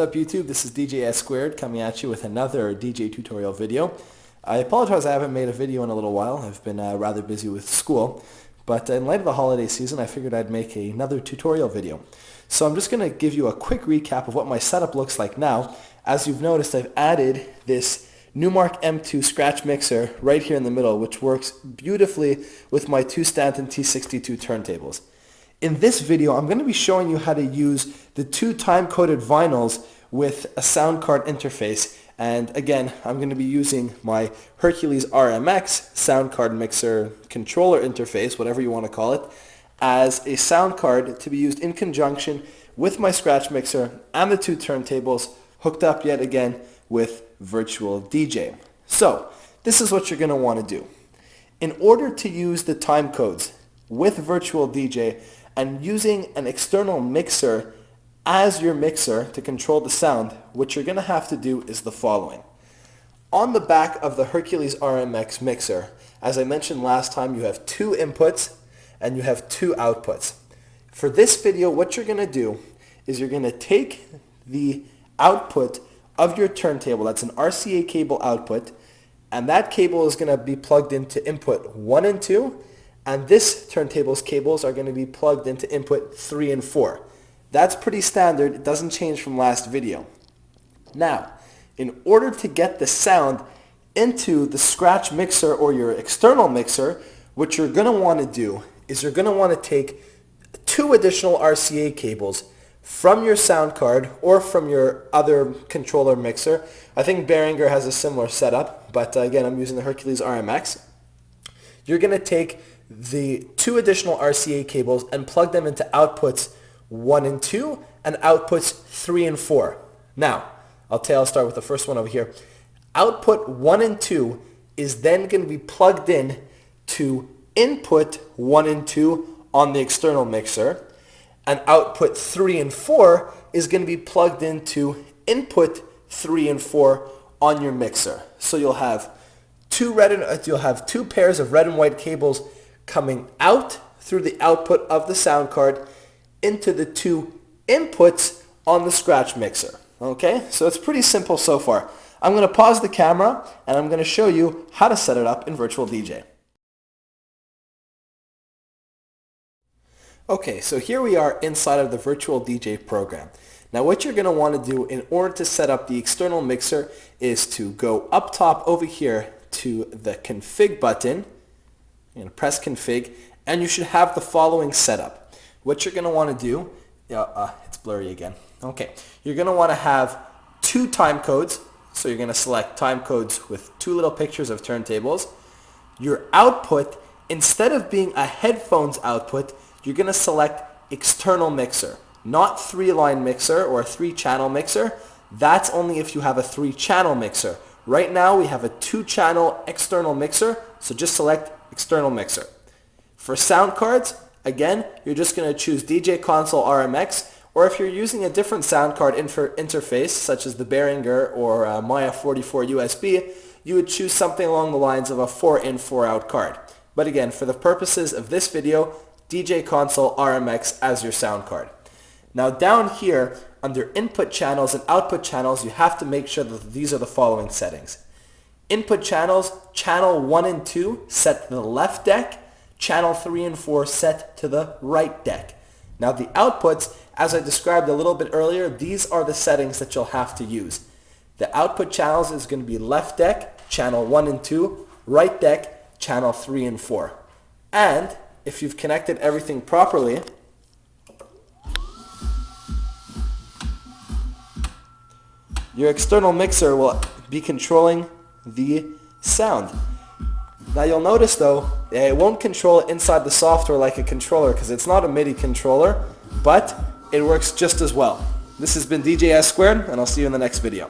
What's up YouTube, this is DJ S Squared coming at you with another DJ tutorial video. I apologize I haven't made a video in a little while. I've been rather busy with school, but in light of the holiday season I figured I'd make another tutorial video. So I'm just going to give you a quick recap of what my setup looks like now. As you've noticed, I've added this Numark M2 Scratch mixer right here in the middle, which works beautifully with my two Stanton T62 turntables. In this video, I'm going to be showing you how to use the two time-coded vinyls with a sound card interface. And again, I'm going to be using my Hercules RMX sound card mixer controller interface, whatever you want to call it, as a sound card to be used in conjunction with my Scratch mixer and the two turntables hooked up yet again with Virtual DJ. So, this is what you're going to want to do. In order to use the time codes with Virtual DJ, and using an external mixer as your mixer to control the sound, what you're going to have to do is the following. On the back of the Hercules RMX mixer, as I mentioned last time, you have two inputs and you have two outputs. For this video, what you're going to do is you're going to take the output of your turntable, that's an RCA cable output, and that cable is going to be plugged into input 1 and 2, and this turntable's cables are going to be plugged into input 3 and 4. That's pretty standard. It doesn't change from last video. Now, in order to get the sound into the Scratch mixer or your external mixer, what you're going to want to do is you're going to want to take two additional RCA cables from your sound card or from your other controller mixer. I think Behringer has a similar setup, but again, I'm using the Hercules RMX. You're going to take the two additional RCA cables and plug them into outputs 1 and 2 and outputs 3 and 4. Now, I'll start with the first one over here. Output 1 and 2 is then going to be plugged in to input 1 and 2 on the external mixer, and output 3 and 4 is going to be plugged into input 3 and 4 on your mixer. So you'll have two pairs of red and white cables coming out through the output of the sound card into the two inputs on the Scratch mixer. Okay, so it's pretty simple so far. I'm going to pause the camera and I'm going to show you how to set it up in Virtual DJ. Okay, so here we are inside of the Virtual DJ program. Now what you're going to want to do in order to set up the external mixer is to go up top over here to the config button. You're going to press config and you should have the following setup. What you're going to want to do, it's blurry again. Okay, you're going to want to have two time codes. So you're going to select time codes with two little pictures of turntables. Your output, instead of being a headphones output, you're going to select external mixer, not 3-line mixer or a 3-channel mixer. That's only if you have a 3-channel mixer. Right now we have a 2-channel external mixer, so just select external mixer. For sound cards, again, you're just going to choose DJ Console RMX, or if you're using a different sound card interface, such as the Behringer or Maya 44 USB, you would choose something along the lines of a 4-in, 4-out card. But again, for the purposes of this video, DJ Console RMX as your sound card. Now down here, under input channels and output channels, you have to make sure that these are the following settings. Input channels, channel 1 and 2 set to the left deck, channel 3 and 4 set to the right deck. Now the outputs, as I described a little bit earlier, these are the settings that you'll have to use. The output channels is going to be left deck, channel 1 and 2, right deck, channel 3 and 4. And if you've connected everything properly, your external mixer will be controlling the sound. Now you'll notice though, it won't control it inside the software like a controller because it's not a MIDI controller, but it works just as well. This has been DJ S Squared, and I'll see you in the next video.